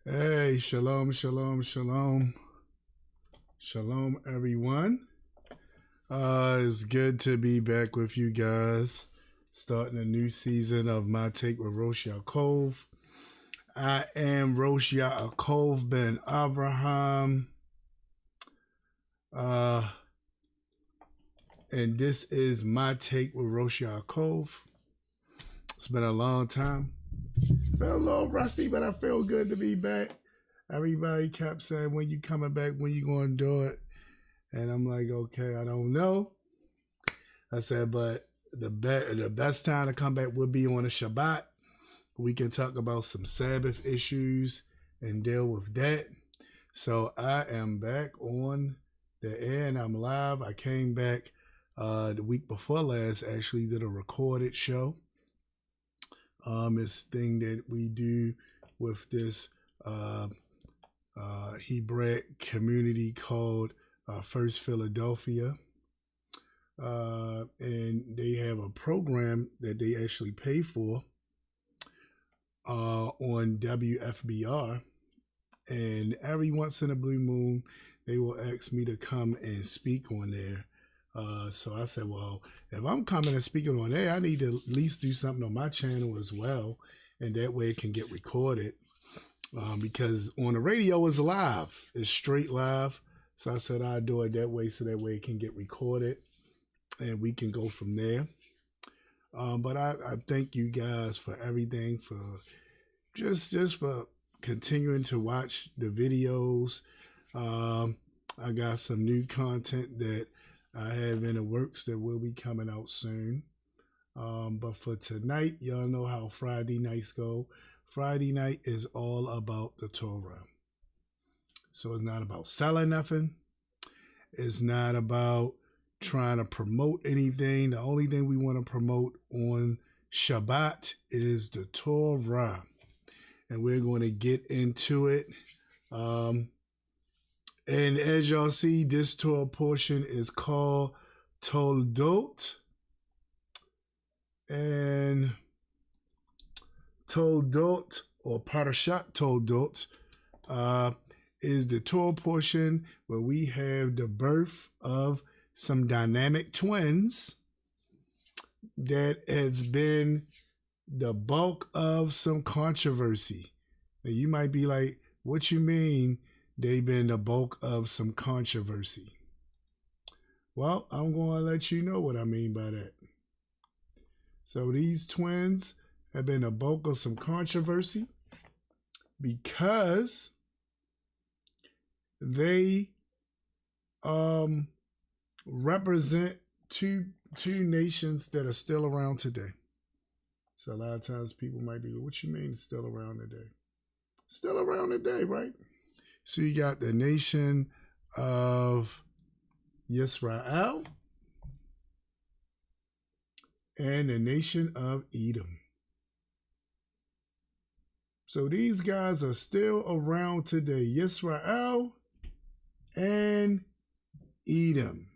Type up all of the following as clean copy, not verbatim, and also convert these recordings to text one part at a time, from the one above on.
Hey, shalom, shalom, shalom. Shalom, everyone. It's good to be back with you guys, starting a new season of My Take with Rosh Ya'acob. I am Rosh Ya'acob ben Abraham. And this is My Take with Rosh Ya'acob. It's been a long time. Felt a little rusty, but I feel good to be back. Everybody kept saying, when you coming back, when you going to do it? And I'm like, okay, I don't know. I said, but the best time to come back would be on a Shabbat. We can talk about some Sabbath issues and deal with that. So I am back on the air and I'm live. I came back the week before last, actually did a recorded show. It's thing that we do with this Hebraic community called First Philadelphia. And they have a program that they actually pay for on WFBR. And every once in a blue moon, they will ask me to come and speak on there. So I said, well, if I'm coming and speaking on there, I need to at least do something on my channel as well. And that way it can get recorded. Because on the radio it's live. It's straight live. So I said I'd do it that way so that way it can get recorded. And we can go from there. But I thank you guys for everything, for just for continuing to watch the videos. I got some new content that I have in the works that will be coming out soon. But for tonight, y'all know how Friday nights go. Friday night is all about the Torah. So it's not about selling nothing. It's not about trying to promote anything. The only thing we want to promote on Shabbat is the Torah. And we're going to get into it. And as y'all see, this Torah portion is called Toldot. And Toldot, or Parshat Toldot, is the Torah portion where we have the birth of some dynamic twins that has been the bulk of some controversy. Now you might be like, what you mean they've been the bulk of some controversy? Well, I'm going to let you know what I mean by that. So these twins have been the bulk of some controversy because they represent two nations that are still around today. So a lot of times people might be, what you mean it's still around today? Still around today, right? So you got the nation of Yisrael and the nation of Edom. So these guys are still around today. Yisrael and Edom.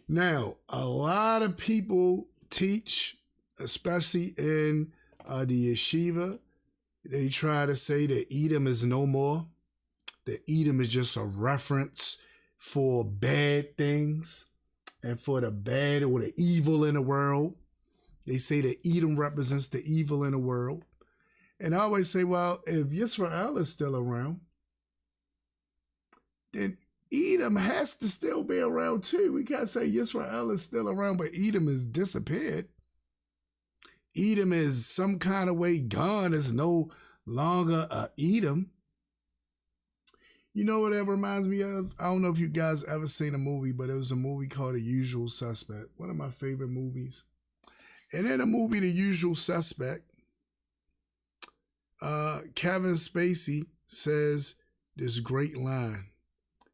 Now, a lot of people teach, especially in the yeshiva, they try to say that Edom is no more. That Edom is just a reference for bad things and for the bad or the evil in the world. They say that Edom represents the evil in the world. And I always say, well, if Yisrael is still around, then Edom has to still be around too. We can't say Yisrael is still around, but Edom has disappeared. Edom is some kind of way gone. It's no longer a Edom. You know what that reminds me of? I don't know if you guys ever seen a movie, but it was a movie called The Usual Suspect. One of my favorite movies. And in the movie The Usual Suspect, Kevin Spacey says this great line.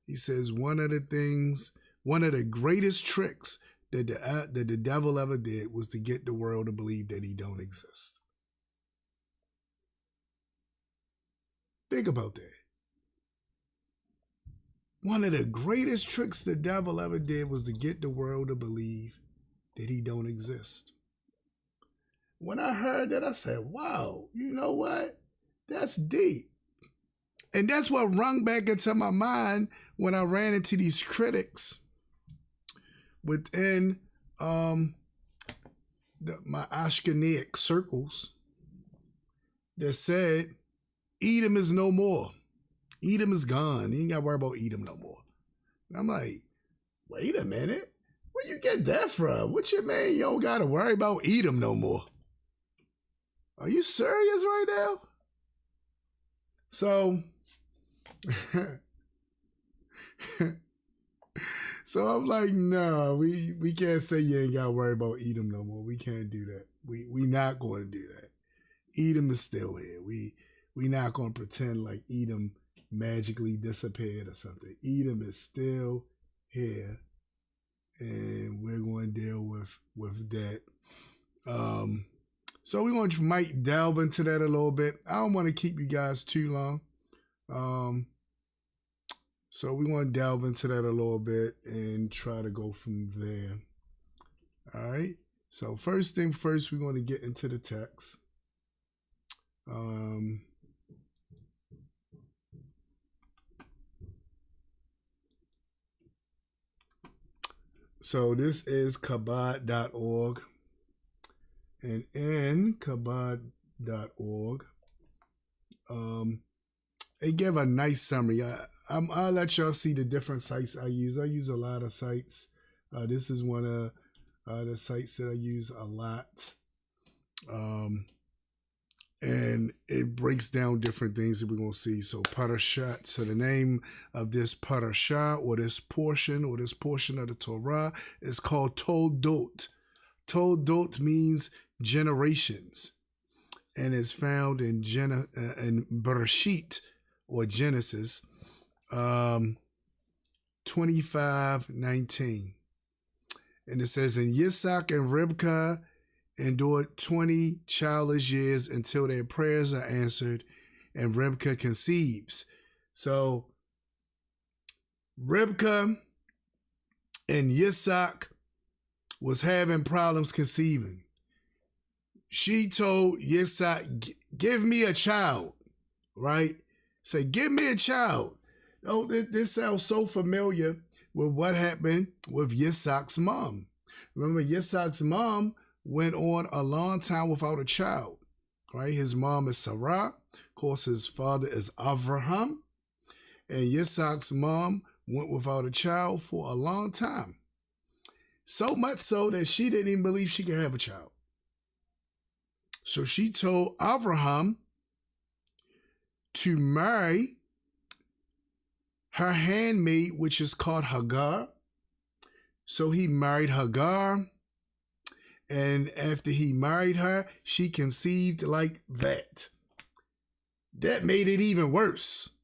He says, one of the greatest tricks that the devil ever did was to get the world to believe that he don't exist. Think about that. One of the greatest tricks the devil ever did was to get the world to believe that he don't exist. When I heard that, I said, wow, you know what? That's deep. And that's what rung back into my mind when I ran into these critics within my Ashkenazic circles that said, Edom is no more. Edom is gone. You ain't got to worry about Edom no more. And I'm like, wait a minute. Where you get that from? What you mean you don't got to worry about Edom no more? Are you serious right now? So, I'm like, no, we can't say you ain't got to worry about Edom no more. We can't do that. We not going to do that. Edom is still here. We not going to pretend like Edom magically disappeared or something. Edom is still here, and we're going to deal with that. So we might delve into that a little bit. I don't want to keep you guys too long. So we want to delve into that a little bit and try to go from there. All right. So first thing first, we're going to get into the text. So this is kabad.org. And in kabad.org, they give a nice summary. I'll let y'all see the different sites I use. I use a lot of sites. This is one of the sites that I use a lot. And it breaks down different things that we're going to see. So Parashat, so the name of this Parashat or this portion of the Torah is called Toldot. Toldot means generations, and is found in Bereshit or Genesis 25:19, and it says, and Yitzhak and Rivka endured 20 childless years until their prayers are answered, and Rivka conceives. So Rivka and Yitzhak was having problems conceiving. She told Yitzhak, give me a child, right? Say, give me a child. Oh, this sounds so familiar with what happened with Yitzhak's mom. Remember, Yitzhak's mom went on a long time without a child, right? His mom is Sarah. Of course, his father is Avraham. And Yitzhak's mom went without a child for a long time. So much so that she didn't even believe she could have a child. So she told Avraham to marry her handmaid, which is called Hagar. So he married Hagar. And after he married her, she conceived like that. That made it even worse.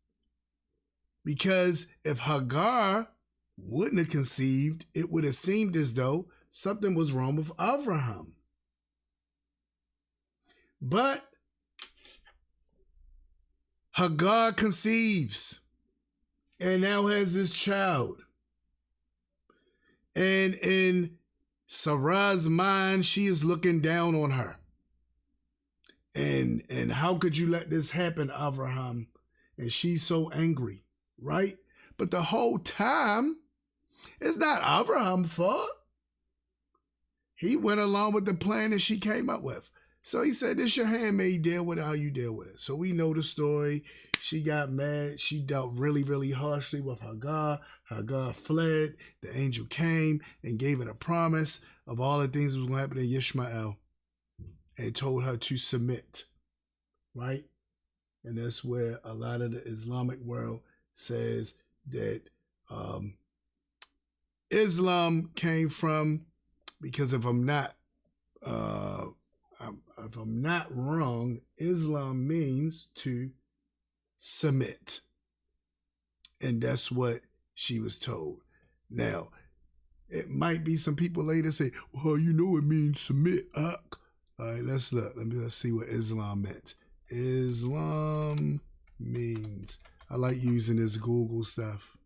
Because if Hagar wouldn't have conceived, it would have seemed as though something was wrong with Avraham. But Hagar conceives and now has this child. And in Sarah's mind, she is looking down on her. And how could you let this happen, Avraham? And she's so angry, right? But the whole time, it's not Abraham's fault. He went along with the plan that she came up with. So he said, this your handmaid, deal with it how you deal with it. So we know the story. She got mad. She dealt really, really harshly with Hagar. Hagar fled. The angel came and gave her a promise of all the things that was going to happen to Ishmael and told her to submit, right? And that's where a lot of the Islamic world says that Islam came from, because if I'm not wrong, Islam means to submit. And that's what she was told. Now, it might be some people later say, well, you know it means submit. All right, let's look. Let's see what Islam meant. Islam means, I like using this Google stuff.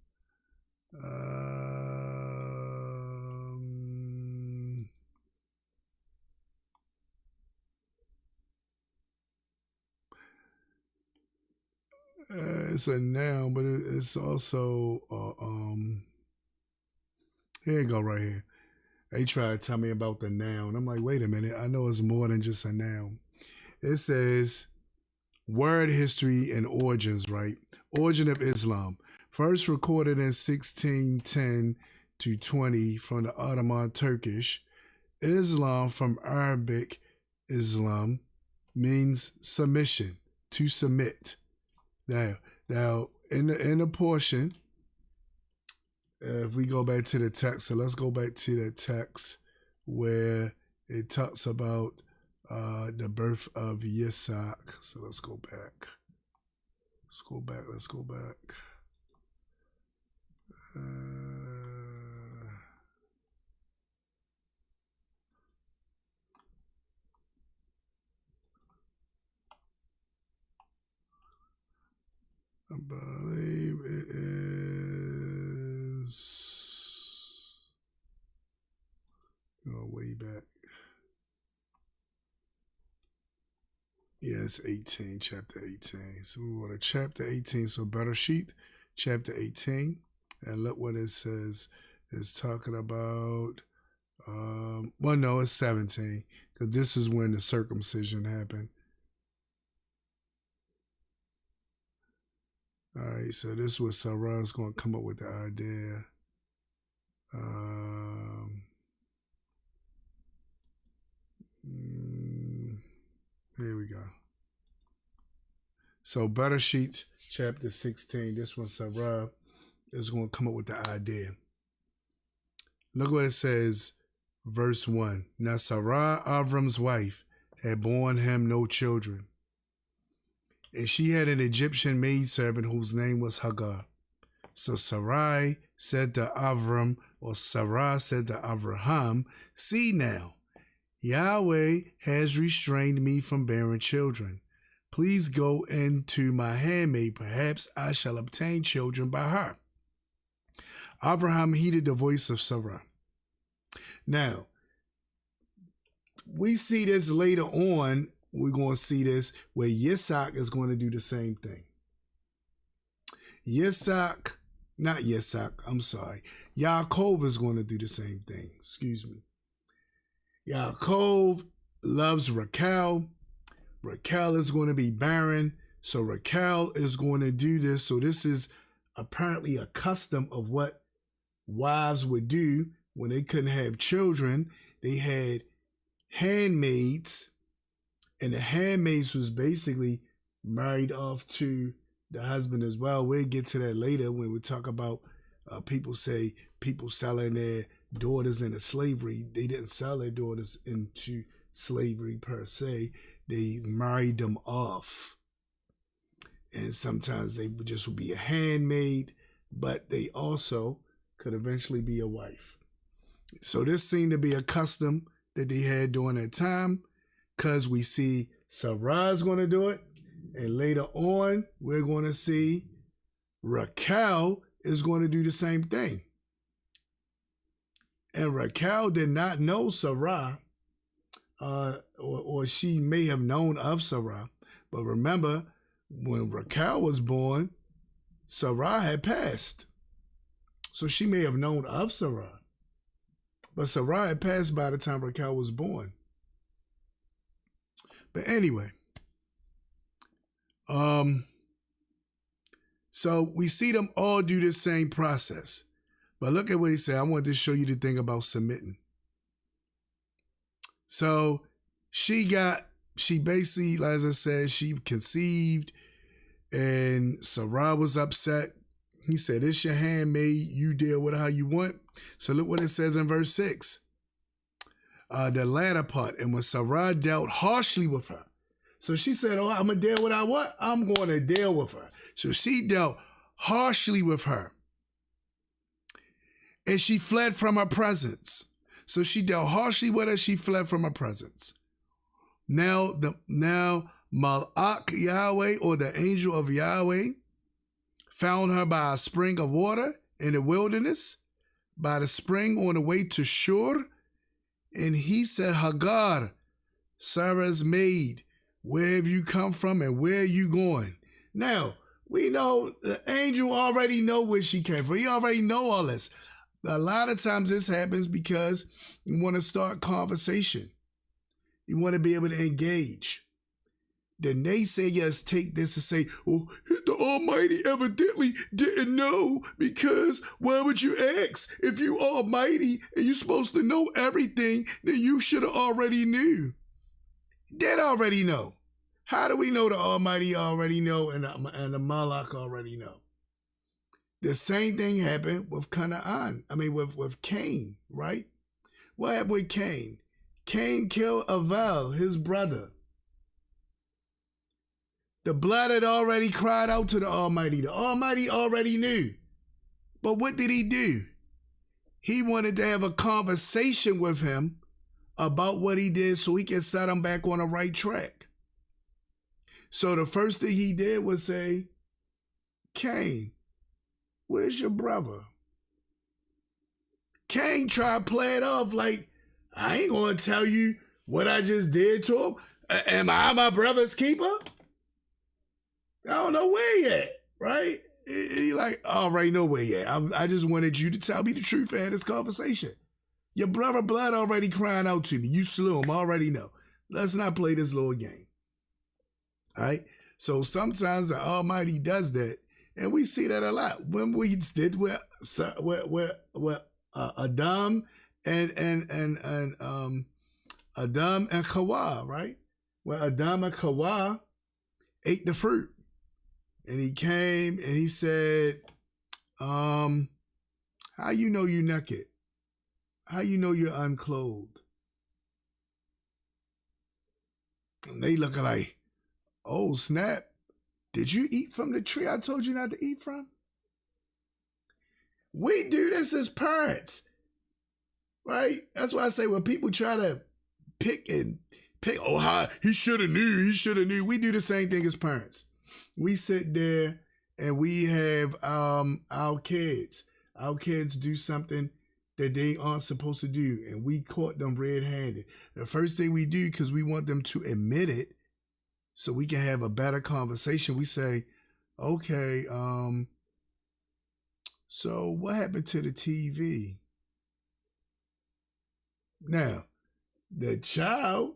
It's a noun, but it's also here you go right here. They try to tell me about the noun. I'm like, wait a minute, I know it's more than just a noun. It says word history and origins, right? Origin of Islam. First recorded in 1610 to 20 from the Ottoman Turkish. Islam from Arabic Islam means submission, to submit. Now, in the portion, if we go back to the text, so let's go back to the text where it talks about the birth of Yitzhak. So let's go back. Let's go back. I believe it is, way back. Yeah, it's 18, chapter 18. So we go to chapter 18, so Bereshit, chapter 18. And look what it says. It's talking about, well, no, it's 17, because this is when the circumcision happened. All right, so this is what Sarah's going to come up with the idea. Here we go. So Bereshit, chapter 16, this one Sarah is going to come up with the idea. Look what it says, verse 1. Now Sarah, Avram's wife, had borne him no children. And she had an Egyptian maidservant whose name was Hagar. So Sarai said to Avram, or Sarah said to Abraham, see now, Yahweh has restrained me from bearing children. Please go into my handmaid. Perhaps I shall obtain children by her. Abraham heeded the voice of Sarah. Now, we see this later on. We're going to see this where Yitzhak is going to do the same thing. Ya'acob is going to do the same thing. Excuse me. Yaakov loves Rachel. Rachel is going to be barren. So Rachel is going to do this. So this is apparently a custom of what wives would do when they couldn't have children. They had handmaids, and the handmaids was basically married off to the husband as well. We'll get to that later when we talk about people selling their daughters into slavery. They didn't sell their daughters into slavery per se. They married them off. And sometimes they would be a handmaid, but they also could eventually be a wife. So this seemed to be a custom that they had during that time, because we see Sarah's going to do it, and later on we're going to see Rachel is going to do the same thing. And Rachel did not know Sarah, or she may have known of Sarah, but remember, when Rachel was born, Sarah had passed. So she may have known of Sarah, but Sarah had passed by the time Rachel was born. But anyway, so we see them all do the same process. But look at what he said. I want to show you the thing about submitting. So she basically, as I said, she conceived, and Sarah was upset. He said, it's your handmaid, you deal with it how you want. So look what it says in verse 6. The latter part, and when Sarah dealt harshly with her. So she said, oh, I'm going to deal with her what? I'm going to deal with her. So she dealt harshly with her. And she fled from her presence. So she dealt harshly with her, she fled from her presence. Now Malach Yahweh, or the angel of Yahweh, found her by a spring of water in the wilderness, by the spring on the way to Shur. And he said, Hagar, Sarah's maid, where have you come from and where are you going? Now, we know the angel already know where she came from. He already know all this. A lot of times this happens because you want to start conversation. You want to be able to engage. The naysayers take this and say, oh, the Almighty evidently didn't know, because why would you ask? If you Almighty and you're supposed to know everything, then you should have already knew. Did already know. How do we know the Almighty already know and the Malach already know? The same thing happened with with Cain, right? What happened with Cain? Cain killed Abel, his brother. The blood had already cried out to the Almighty. The Almighty already knew. But what did he do? He wanted to have a conversation with him about what he did so he could set him back on the right track. So the first thing he did was say, Cain, where's your brother? Cain tried to play it off like, I ain't going to tell you what I just did to him. Am I my brother's keeper? I don't know where yet, right? He like, I already know where yet. I just wanted you to tell me the truth and have this conversation. Your brother blood already crying out to me. You slew him, I already know. Let's not play this little game. All right? So sometimes the Almighty does that, and we see that a lot. When we did with Adam and Adam and Hawa, right? When Adam and Hawa ate the fruit. And he came and he said, how you know you naked? How you know you're unclothed? And they looking like, oh, snap. Did you eat from the tree I told you not to eat from? We do this as parents, right? That's why I say when people try to pick, oh, how he should have knew. We do the same thing as parents. We sit there and we have our kids. Our kids do something that they aren't supposed to do, and we caught them red-handed. The first thing we do, because we want them to admit it so we can have a better conversation, we say, okay, so what happened to the TV? Now, the child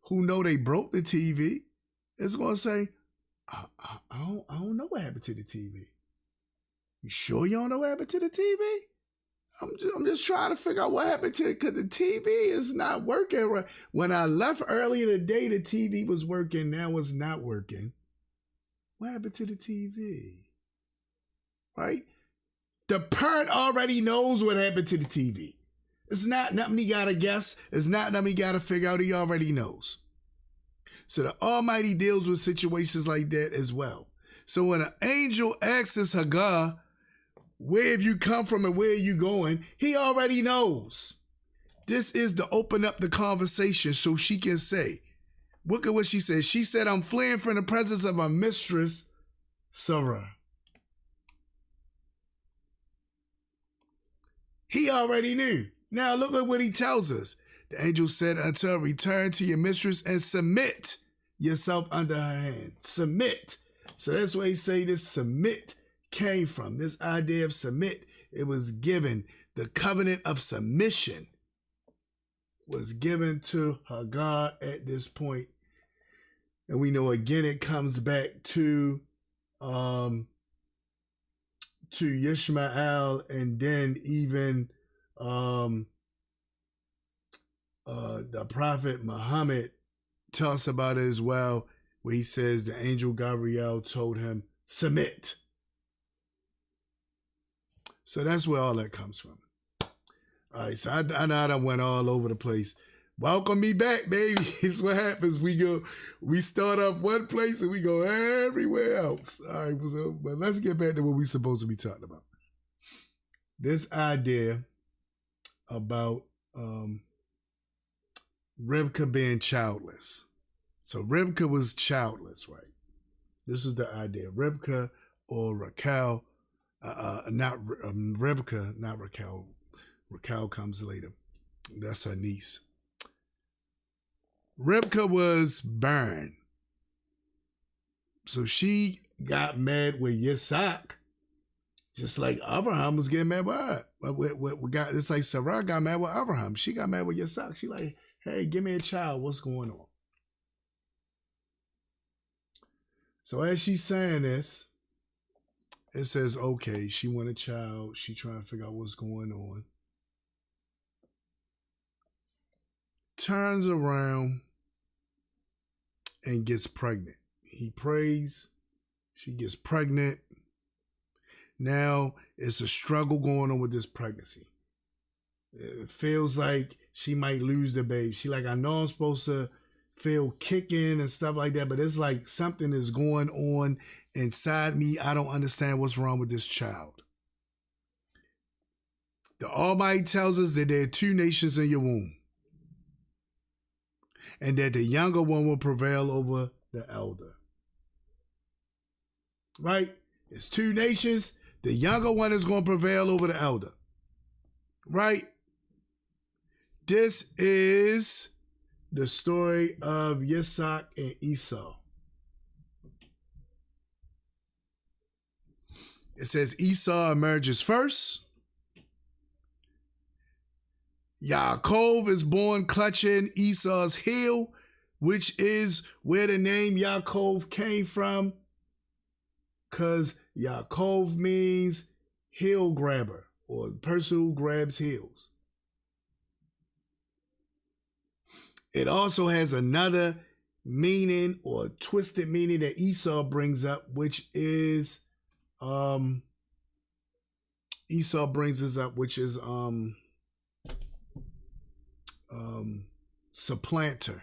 who know they broke the TV is going to say, I don't know what happened to the TV. You sure you don't know what happened to the TV? I'm just trying to figure out what happened to it, because the TV is not working right. When I left earlier today, the TV was working. Now it's not working. What happened to the TV? Right? The parent already knows what happened to the TV. It's not nothing he got to guess. It's not nothing he got to figure out. He already knows. So the Almighty deals with situations like that as well. So when an angel asks Hagar, where have you come from and where are you going? He already knows. This is to open up the conversation so she can say, look at what she said. She said, I'm fleeing from the presence of my mistress, Sarah. He already knew. Now look at what he tells us. The angel said unto her, return to your mistress and submit yourself under her hand. Submit. So that's why he say this submit came from. This idea of submit, it was given the covenant of submission was given to Hagar at this point. And we know again it comes back to Ishmael, and then even the prophet Muhammad tells about it as well, where he says the angel Gabriel told him, submit. So that's where all that comes from. All right, so I know I went all over the place. Welcome me back, baby. It's what happens. We start off one place and we go everywhere else. All right, so, but let's get back to what we're supposed to be talking about. This idea about Rivka being childless. So Rivka was childless, right? This is the idea. Rivka or Raquel, not Rivka, not Raquel. Raquel comes later. That's her niece. Rivka was barren. So she got mad with Yitzhak, just like Abraham was getting mad with her. It's like Sarah got mad with Abraham. She got mad with Yitzhak. She like, hey, give me a child. What's going on? So as she's saying this, it says, okay, she want a child. She trying to figure out what's going on. Turns around and gets pregnant. He prays. She gets pregnant. Now it's a struggle going on with this pregnancy. It feels like she might lose the baby. She like, I know I'm supposed to feel kicking and stuff like that, but it's like something is going on inside me. I don't understand what's wrong with this child. The Almighty tells us that there are two nations in your womb, and that the younger one will prevail over the elder. Right? It's two nations. The younger one is going to prevail over the elder. Right? This is the story of Yitzhak and Esau. It says Esau emerges first. Yaakov is born clutching Esau's heel, which is where the name Yaakov came from, because Yaakov means heel grabber, or person who grabs heels. It also has another meaning or twisted meaning that Esau brings up, which is supplanter,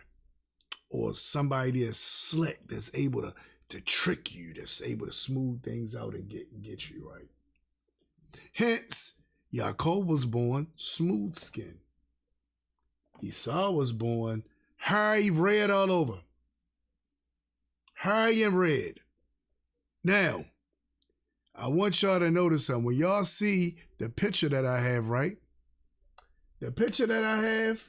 or somebody that's slick, that's able to trick you, that's able to smooth things out and get you right. Hence, Yaakov was born smooth skin. Esau was born hairy, red all over. Hairy and red. Now, I want y'all to notice something. When y'all see the picture that I have, right? The picture that I have,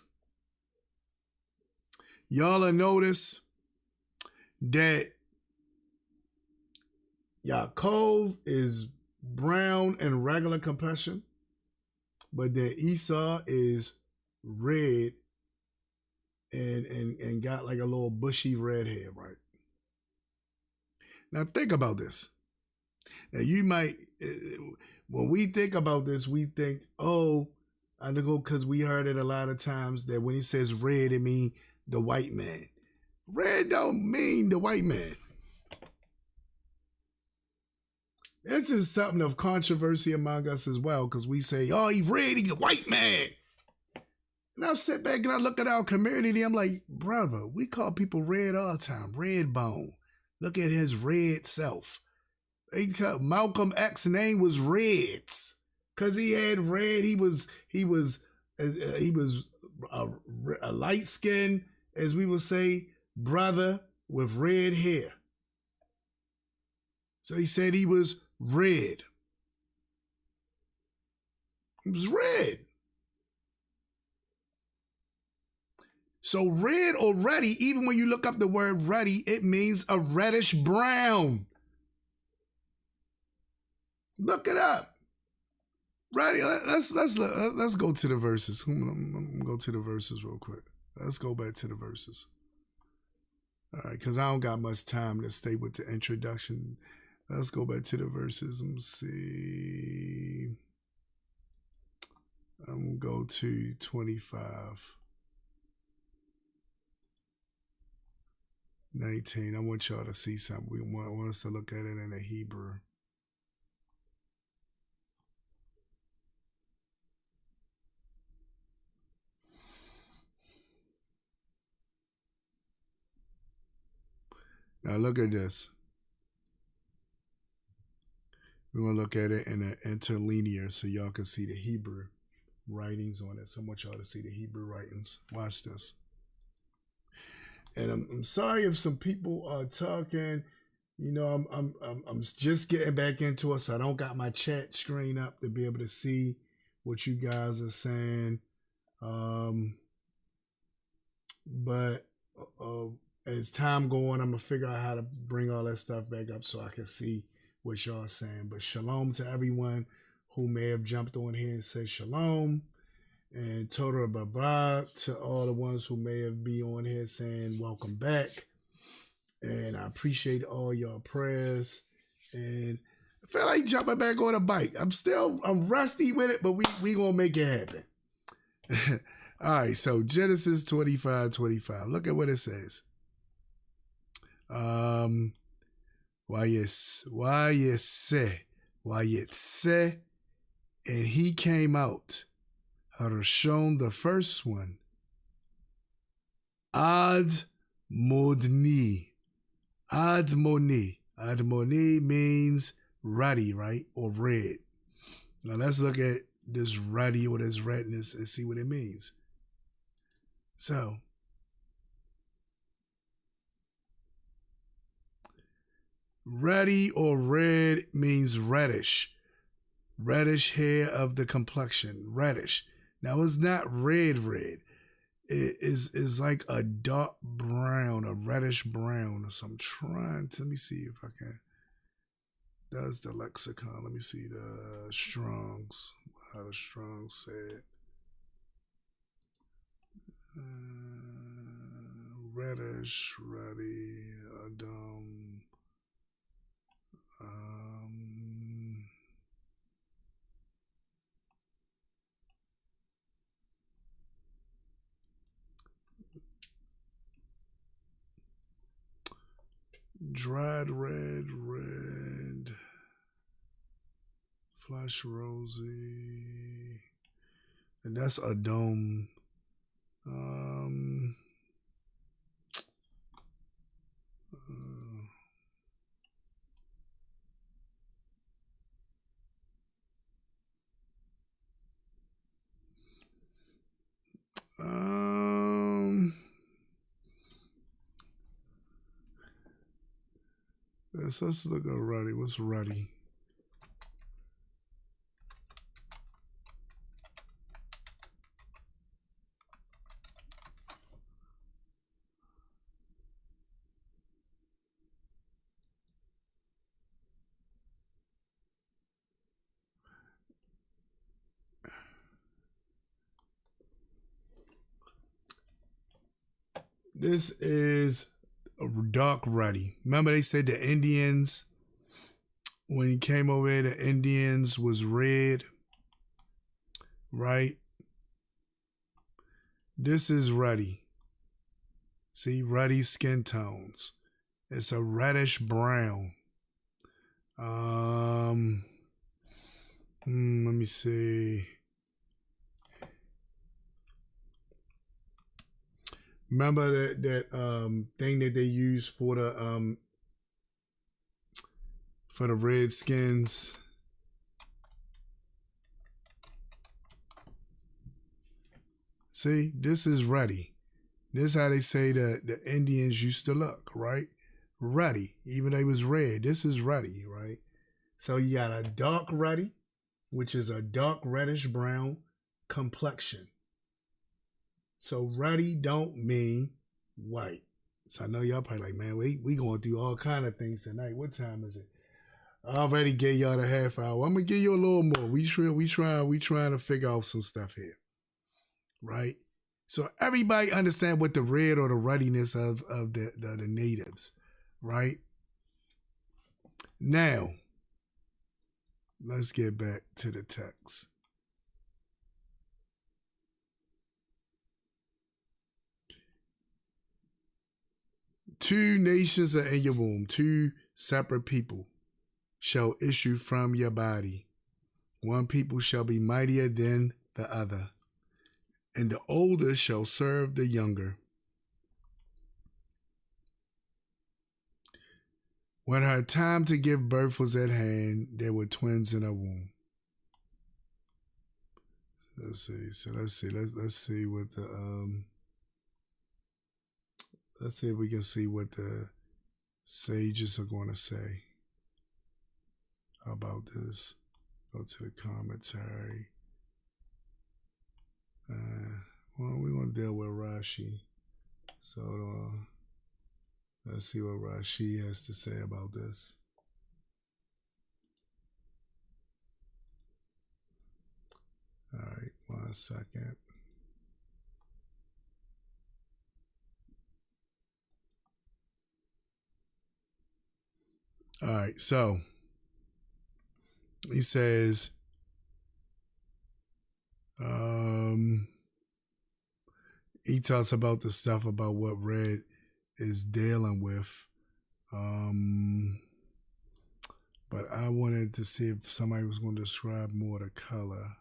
y'all will notice that Yaakov is brown and regular complexion, but that Esau is red and got like a little bushy red hair, right? Now think about this. Now you might, when we think about this, we think, oh, I know, because we heard it a lot of times that when he says red, it means the white man. Red don't mean the white man. This is something of controversy among us as well, because we say, oh, he's red, he's a white man. And I sit back and I look at our community, I'm like, brother, we call people red all the time, red bone. Look at his red self. Malcolm X's name was Reds, because he had red. He was a light skin, as we would say, brother with red hair. So he said he was red. He was red. So red already, even when you look up the word ruddy, it means a reddish brown. Look it up. Ready? Let's go to the verses. I'm gonna go to the verses real quick. Let's go back to the verses. All right, because I don't got much time to stay with the introduction. Let's go back to the verses. Let me see. I'm gonna go to 25. 19. I want y'all to see something. We want us to look at it in the Hebrew. Now look at this. We're going to look at it in an interlinear so y'all can see the Hebrew writings on it. So I want y'all to see the Hebrew writings. Watch this. And I'm sorry if some people are talking. You know, I'm just getting back into it, so I don't got my chat screen up to be able to see what you guys are saying. But as time go on, I'm gonna figure out how to bring all that stuff back up so I can see what y'all are saying. But shalom to everyone who may have jumped on here and said shalom. And Torah Baba to all the ones who may have been on here saying welcome back. And I appreciate all your prayers. And I feel like jumping back on a bike. I'm rusty with it, but we gonna make it happen. All right, so Genesis 25:25. Look at what it says. Why and he came out. Harashon, the first one. Admoni. Admoni means ruddy, right? Or red. Now let's look at this ruddy or this redness and see what it means. So, ruddy or red means reddish. Reddish hair of the complexion. Reddish. Now it's not red. It is like a dark brown, a reddish brown. So I'm trying to, let me see if I can. That's the lexicon. Let me see the Strongs. How the Strongs say it. Reddish, ruddy, Adam. Dried red, flesh rosy, and that's Adam. Let's look at ruddy. What's ruddy? This is a dark ruddy. Remember they said the Indians, when he came over here, the Indians was red, right? This is ruddy. See, ruddy skin tones. It's a reddish brown. Let me see. Remember that thing that they use for the Redskins? See, this is ruddy. This is how they say the Indians used to look, right? Ruddy, even though it was red. This is ruddy, right? So you got a dark ruddy, which is a dark reddish brown complexion. So ruddy don't mean white. So I know y'all probably like, man, we going through all kind of things tonight. What time is it? I already gave y'all the half hour. I'm gonna give you a little more. We trying to figure out some stuff here, right? So everybody understand what the red or the ruddiness of the natives, right? Now, let's get back to the text. Two nations are in your womb, two separate people shall issue from your body. One people shall be mightier than the other, and the older shall serve the younger. When her time to give birth was at hand, there were twins in her womb. Let's see. So let's see what the let's see if we can see what the sages are going to say about this. Go to the commentary. Well, we're going to deal with Rashi. So let's see what Rashi has to say about this. All right, 1 second. All right, so he says, he talks about the stuff about what red is dealing with. But I wanted to see if somebody was going to describe more the color.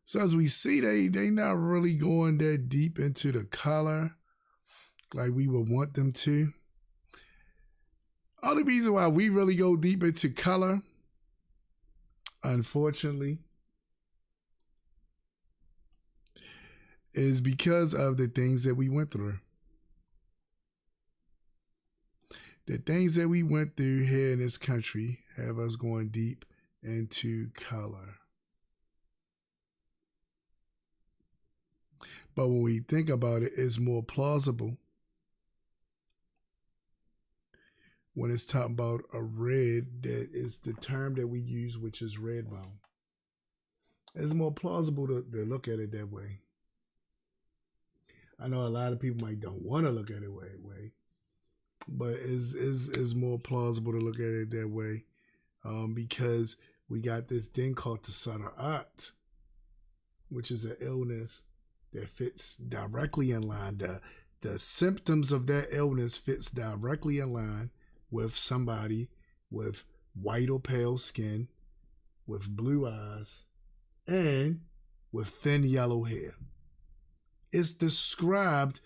So as we see, they not really going that deep into the color like we would want them to. Only reason why we really go deep into color, unfortunately, is because of the things that we went through. The things that we went through here in this country have us going deep into color. But when we think about it, it's more plausible when it's talking about a red that is the term that we use, which is red bone. It's more plausible to look at it that way. I know a lot of people might don't want to look at it that way, but it's more plausible to look at it that way because we got this thing called the Sarat, which is an illness that fits directly in line. The symptoms of that illness fits directly in line with somebody with white or pale skin, with blue eyes, and with thin yellow hair. It's described,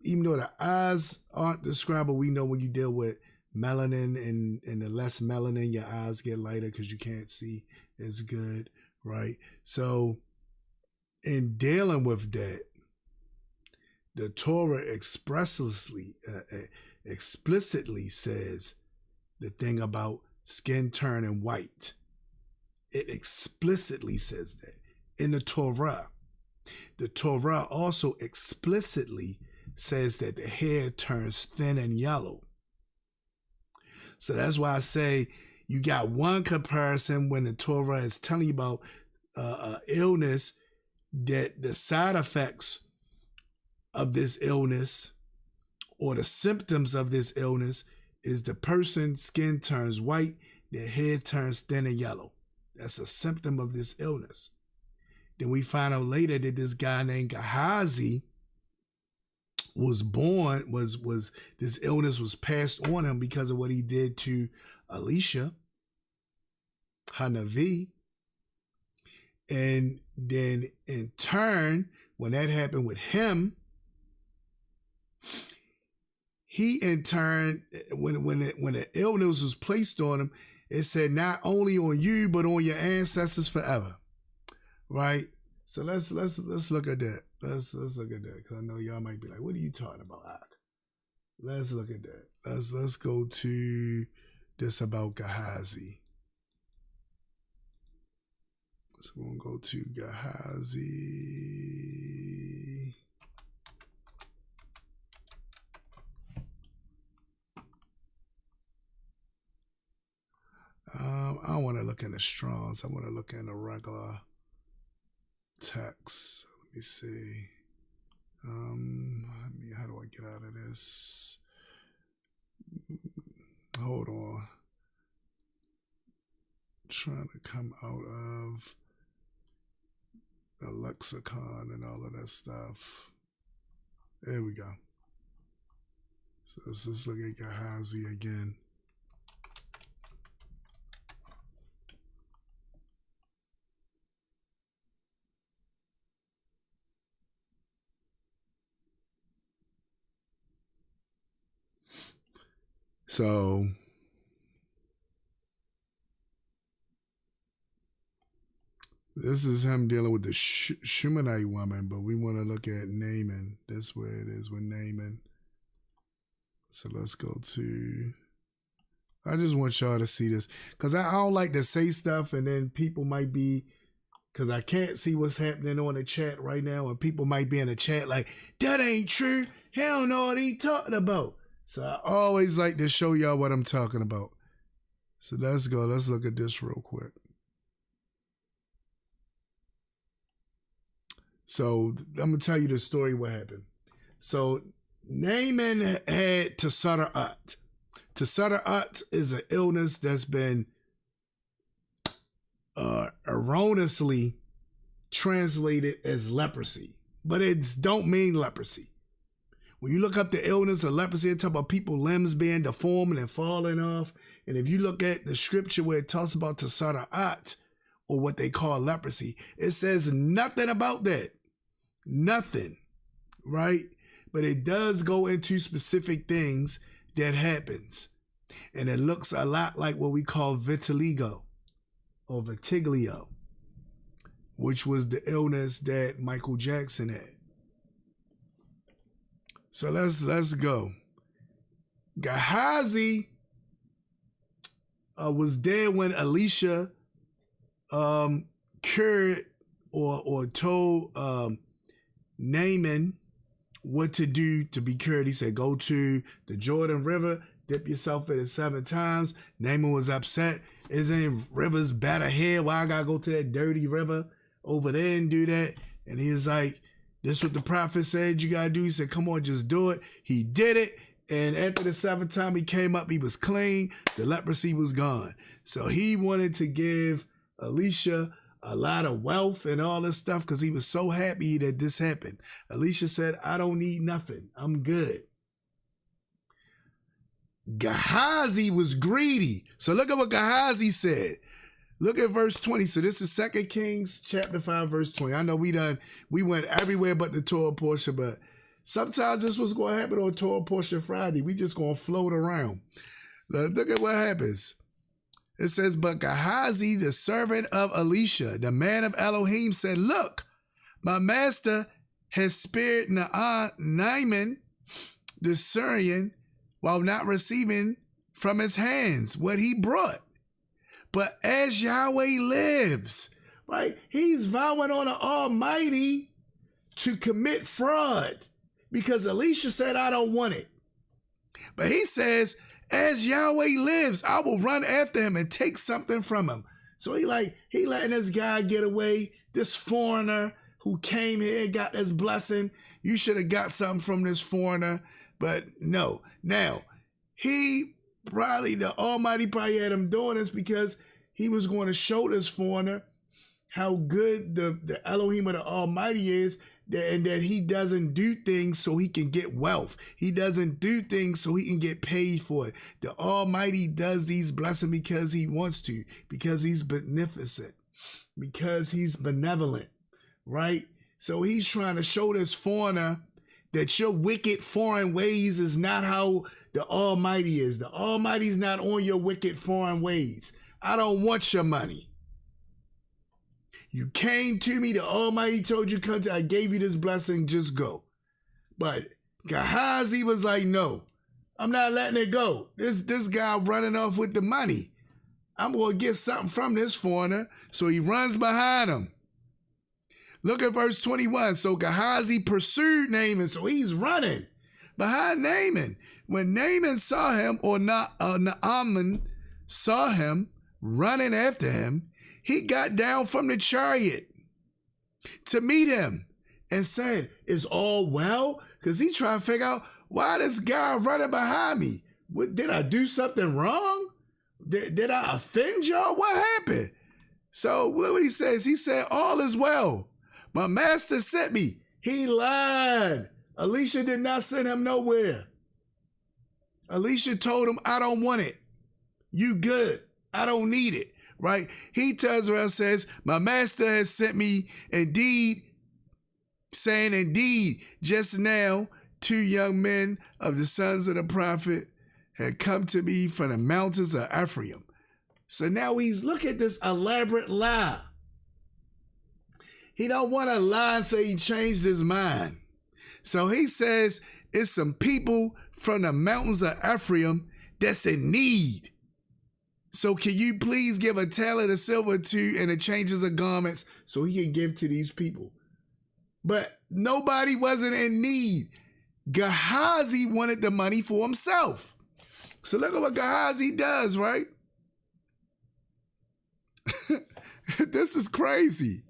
even though the eyes aren't described, but we know when you deal with melanin and the less melanin, your eyes get lighter because you can't see as good, right? So in dealing with that, the Torah explicitly says the thing about skin turning white. It explicitly says that in the Torah. The Torah also explicitly says that the hair turns thin and yellow. So that's why I say you got one comparison when the Torah is telling you about illness, that the side effects of this illness or the symptoms of this illness is the person's skin turns white, their hair turns thin and yellow. That's a symptom of this illness. Then we find out later that this guy named Gehazi was born, was this illness was passed on him because of what he did to Elisha, Hanavi. And then in turn, when that happened with him, he in turn, when the illness was placed on him, it said not only on you, but on your ancestors forever. Right? So let's look at that. Let's look at that, because I know y'all might be like, what are you talking about, Ak? Let's look at that. Let's go to this about Gehazi. So we're gonna go to Gehazi. look in the Strongs. I want to look in the regular text. Let me see. How do I get out of this? Hold on. Trying to come out of the lexicon and all of that stuff. There we go. So let's just look at Gehazi again. So this is him dealing with the Shumanite woman, but we want to look at Naaman. That's where it is with Naaman. So let's go to, I just want y'all to see this, because I don't like to say stuff and then people might be, because I can't see what's happening on the chat right now, and people might be in the chat like, that ain't true. He don't know what he talking about. So I always like to show y'all what I'm talking about. So let's go. Let's look at this real quick. So I'm going to tell you the story what happened. So Naaman had Tasara'at. Tasara'at is an illness that's been erroneously translated as leprosy, but it don't mean leprosy. When you look up the illness of leprosy, it talks about people's limbs being deformed and falling off. And if you look at the scripture where it talks about Tasara'at, or what they call leprosy, it says nothing about that. Nothing, right? But it does go into specific things that happens. And it looks a lot like what we call vitiligo or vitiglio, which was the illness that Michael Jackson had. So let's go. Gehazi was there when Elisha cured or told Naaman what to do to be cured. He said, go to the Jordan River, dip yourself in it 7 times. Naaman was upset. Isn't rivers better here? Why I gotta go to that dirty river over there and do that? And he was like, this is what the prophet said you gotta do. He said, come on, just do it. He did it. And after the 7th time he came up, he was clean. The leprosy was gone. So he wanted to give Elisha a lot of wealth and all this stuff because he was so happy that this happened. Elisha said, I don't need nothing. I'm good. Gehazi was greedy. So look at what Gehazi said. Look at verse 20. So this is 2 Kings chapter 5, verse 20. I know we went everywhere but the Torah portion, but sometimes this was going to happen on Torah Portion Friday. We just going to float around. Look at what happens. It says, but Gehazi, the servant of Elisha, the man of Elohim, said, look, my master has spared Naaman, the Syrian, while not receiving from his hands what he brought. But as Yahweh lives, right? He's vowing on the Almighty to commit fraud because Elisha said, I don't want it. But he says, as Yahweh lives, I will run after him and take something from him. So he letting this guy get away, this foreigner who came here and got this blessing. You should have got something from this foreigner, but no. Now, the Almighty probably had him doing this because he was going to show this foreigner how good the Elohim of the Almighty is, and that he doesn't do things so he can get wealth. He doesn't do things so he can get paid for it. The Almighty does these blessings because he wants to, because he's beneficent, because he's benevolent, right? So he's trying to show this foreigner that your wicked foreign ways is not how the Almighty is. The Almighty's not on your wicked foreign ways. I don't want your money. You came to me, the Almighty told you, come to, I gave you this blessing, just go. But Gehazi was like, no, I'm not letting it go. This guy running off with the money. I'm going to get something from this foreigner. So he runs behind him. Look at verse 21. So Gehazi pursued Naaman. So he's running behind Naaman. When Naaman saw him, or Naaman saw him, running after him, he got down from the chariot to meet him and said, "Is all well?" Because he tried to figure out, why this guy running behind me? Did I do something wrong? Did I offend y'all? What happened? So what he says, he said, "All is well. My master sent me." He lied. Elisha did not send him nowhere. Elisha told him, "I don't want it. You good. I don't need it." Right? He turns around and says, "My master has sent me indeed, saying indeed, just now, 2 young men of the sons of the prophet had come to me from the mountains of Ephraim." So now look at this elaborate lie. He don't want to lie and say he changed his mind. So he says it's some people from the mountains of Ephraim that's in need. So can you please give a talent of silver to and the changes of garments so he can give to these people? But nobody wasn't in need. Gehazi wanted the money for himself. So look at what Gehazi does, right? This is crazy.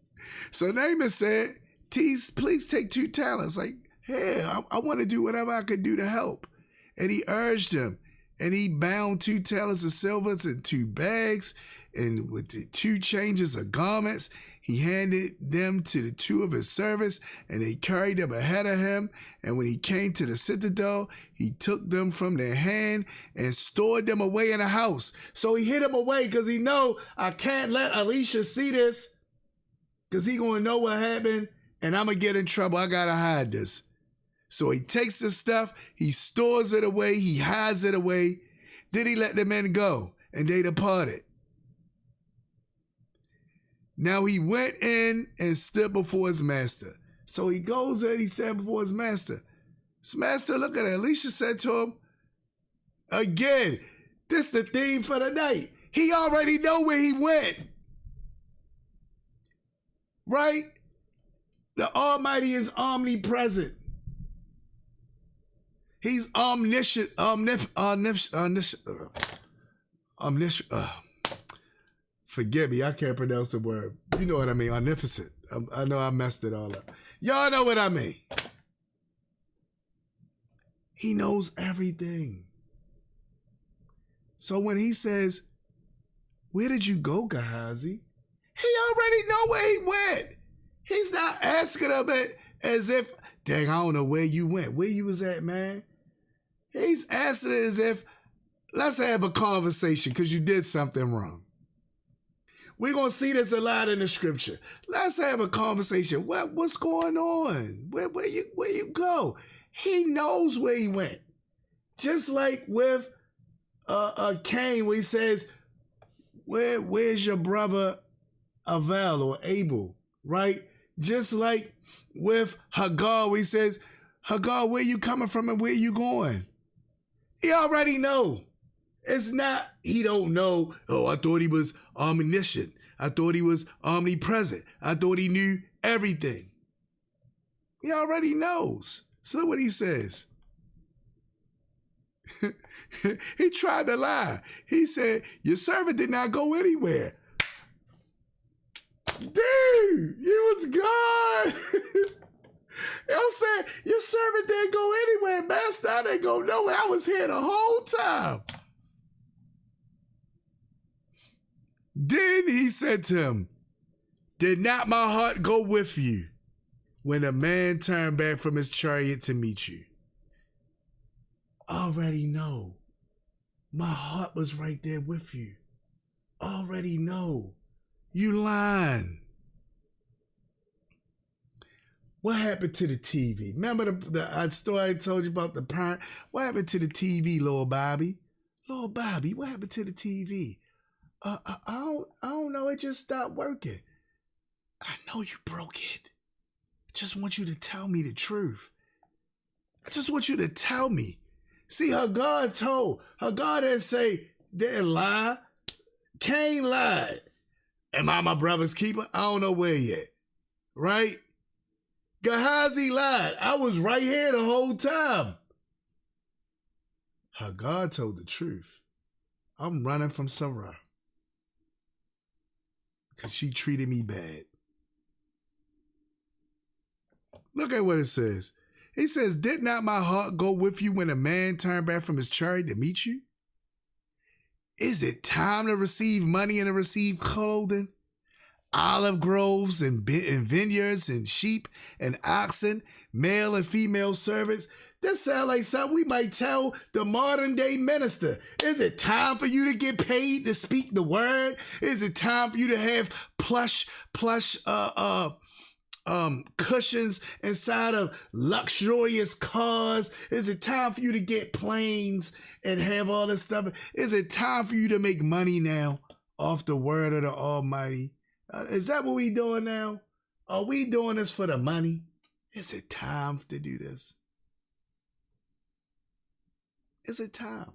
So Naaman said, please take 2 talents. Like, hey, I want to do whatever I could do to help. And he urged him. And he bound 2 talents of silver in 2 bags. And with the 2 changes of garments, he handed them to the 2 of his servants, and they carried them ahead of him. And when he came to the citadel, he took them from their hand and stored them away in a house. So he hid them away because he know, I can't let Elisha see this because he going to know what happened, and I'm going to get in trouble. I got to hide this. So he takes the stuff, he stores it away, he hides it away. Then he let the men go, and they departed. Now he went in and stood before his master. So he goes in, he stands before his master. His master, look at it. Elisha said to him, again, this is the theme for the night. He already know where he went. Right? The Almighty is omnipresent. He's omniscient, forgive me, I can't pronounce the word. You know what I mean, omnificent. I know I messed it all up. Y'all know what I mean. He knows everything. So when he says, where did you go, Gehazi? He already know where he went. He's not asking him it as if, dang, I don't know where you went. Where you was at, man? He's asking it as if, let's have a conversation because you did something wrong. We're going to see this a lot in the scripture. Let's have a conversation. What's going on? Where you go? He knows where he went. Just like with Cain, where he says, where's your brother Avel or Abel, right? Just like with Hagar, where he says, Hagar, where you coming from and where you going? He already know. It's not, he don't know, oh, I thought he was omniscient. I thought he was omnipresent. I thought he knew everything. He already knows. So look what he says. He tried to lie. He said, your servant did not go anywhere. Dude, you was gone. I'm saying, your servant didn't go anywhere, master. I didn't go nowhere. I was here the whole time. Then he said to him, did not my heart go with you when a man turned back from his chariot to meet you? Already know. My heart was right there with you. Already know. You lying. What happened to the TV? Remember the story I told you about the parent? What happened to the TV, Lord Bobby? Lord Bobby, what happened to the TV? I don't know. It just stopped working. I know you broke it. I just want you to tell me the truth. I just want you to tell me. See, Hagar didn't say, didn't lie. Cain lied. Am I my brother's keeper? I don't know where yet. Right? Gehazi lied. I was right here the whole time. Hagar told the truth. I'm running from Sarah. because she treated me bad. Look at what it says. He says, did not my heart go with you when a man turned back from his chariot to meet you? Is it time to receive money and to receive clothing? Olive groves and vineyards and sheep and oxen, male and female servants. This sounds like something we might tell the modern day minister. Is it time for you to get paid to speak the word? Is it time for you to have plush cushions inside of luxurious cars? Is it time for you to get planes and have all this stuff? Is it time for you to make money now off the word of the Almighty? Is that what we doing now? Are we doing this for the money? Is it time to do this? Is it time?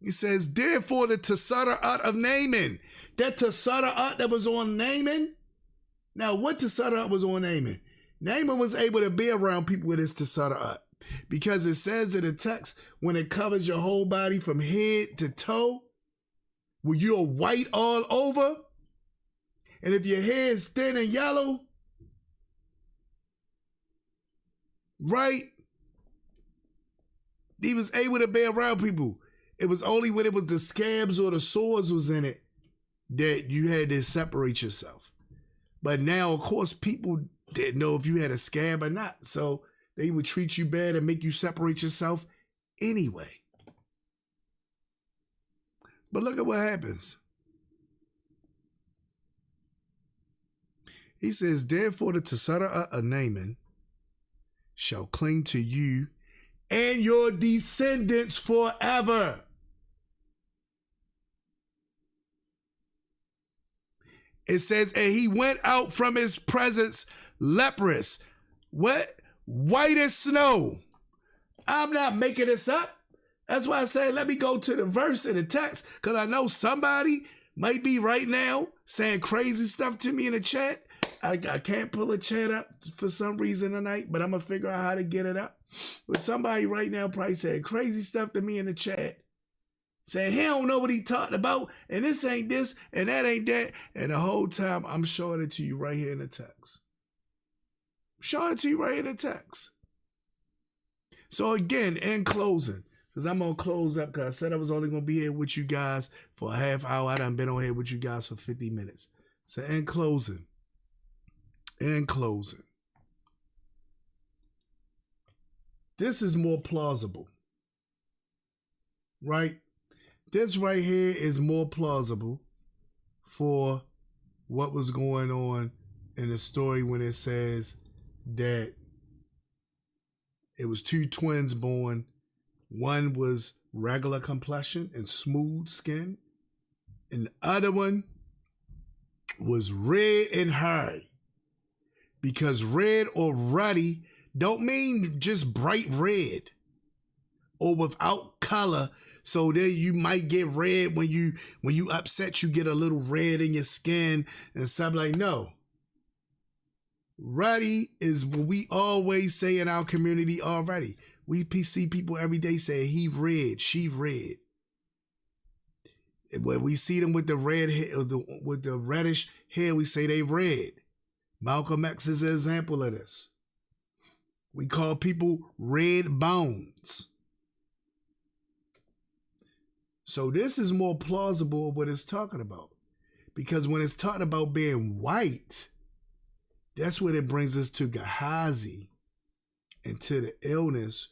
He says, therefore the Tasara'at of Naaman. That Tasara'at that was on Naaman. Now, what Tasara'at was on Naaman? Naaman was able to be around people with his Tasara'at. Because it says in the text, when it covers your whole body from head to toe, when you're white all over, and if your hair is thin and yellow, right? He was able to be around people. It was only when it was the scabs or the sores was in it that you had to separate yourself. But now, of course, people didn't know if you had a scab or not. So they would treat you bad and make you separate yourself anyway. But look at what happens. He says, therefore the Tasara'at of Naaman shall cling to you and your descendants forever. It says, and he went out from his presence leprous. What? White as snow. I'm not making this up. That's why I said, let me go to the verse in the text, because I know somebody might be right now saying crazy stuff to me in the chat. I can't pull a chat up for some reason tonight, but I'm going to figure out how to get it up. But somebody right now probably saying crazy stuff to me in the chat, saying he don't know what he talked about, and this ain't this, and that ain't that. And the whole time, I'm showing it to you right here in the text. Showing it to you right in the text. So again, in closing, because I'm going to close up, because I said I was only going to be here with you guys for a half hour. I done been on here with you guys for 50 minutes. So in closing, this is more plausible, right? This right here is more plausible for what was going on in the story when it says that it was two twins born. One was regular complexion and smooth skin, and the other one was red and hairy. Because red or ruddy don't mean just bright red or without color. So then you might get red when you upset, you get a little red in your skin and stuff like, no. Ruddy is what we always say in our community already. We see people every day say he red, she red. When we see them with the red hair, with the reddish hair, we say they red. Malcolm X is an example of this. We call people red bones. So this is more plausible what it's talking about. Because when it's talking about being white, that's what it brings us to Gehazi and to the illness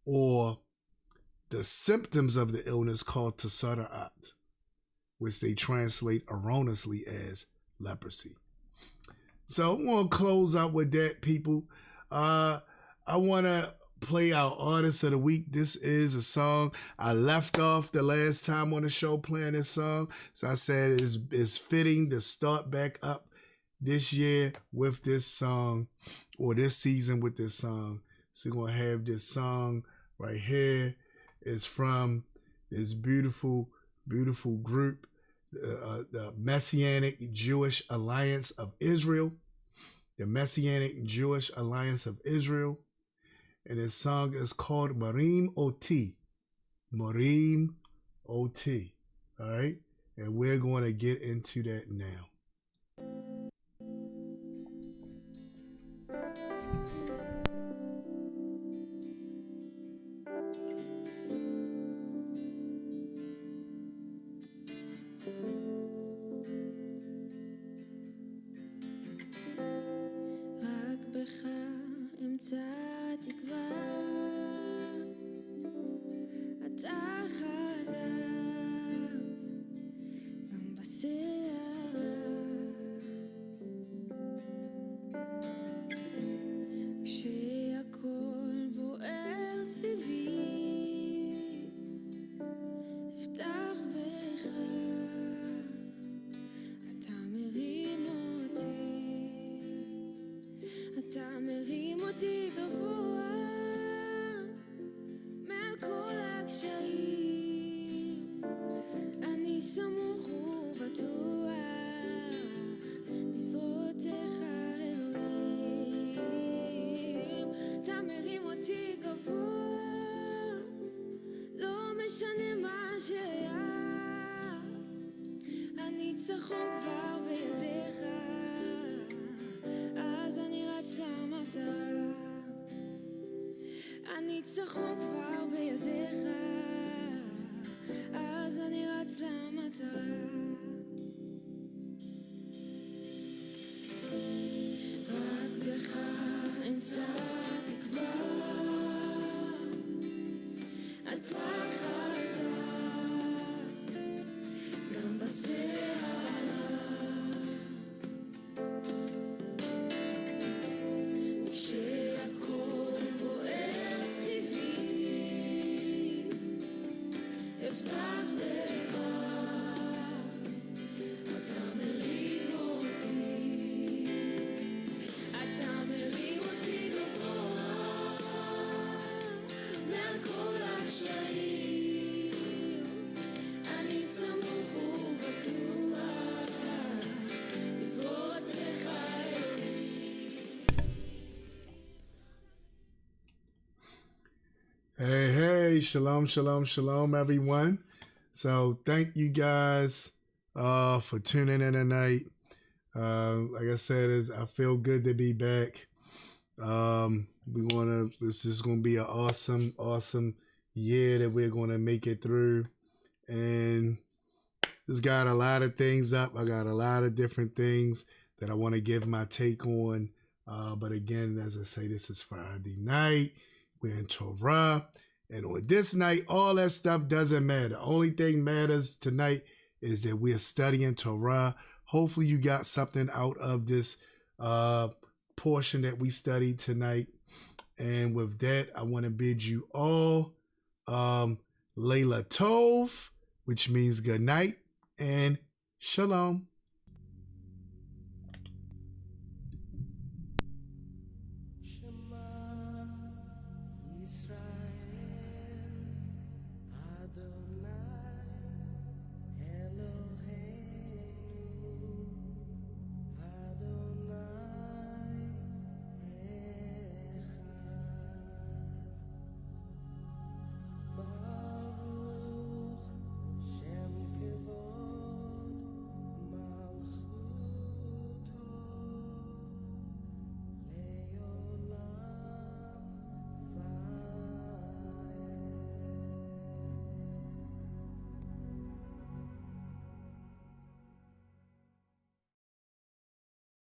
or the symptoms of the illness called Tasara'at, which they translate erroneously as leprosy. So I'm going to close out with that, people. I want to play our artist of the week. This is a song I left off the last time on the show playing this song. So I said it's fitting to start back up this year with this song, or this season with this song. So we're going to have this song right here. It's from this beautiful, beautiful group, the Messianic Jewish Alliance of Israel. The Messianic Jewish Alliance of Israel. And this song is called Marim Oti. Marim OT. All right. And we're going to get into that now. הניצחון כבר בידיך, אז אני רץ למטרה. רק בך אמצא תקווה, אתה חזק גם בסערה. כשהכל בוער סביבי, אפתח בך, אתה מרים אותי, אתה מרים אותי גבוה מעל כל הקשיים. אני סמוך ובטוח בזרועותיך Hey, shalom, shalom, shalom, everyone. So thank you guys for tuning in tonight. Like I said, I feel good to be back. This is gonna be an awesome year that we're gonna make it through. And just got a lot of things up. I got a lot of different things that I want to give my take on. But again, as I say, this is Friday night. We're in Torah. And on this night, all that stuff doesn't matter. Only thing matters tonight is that we're studying Torah. Hopefully you got something out of this portion that we studied tonight. And with that, I want to bid you all Leila Tov, which means good night, and Shalom.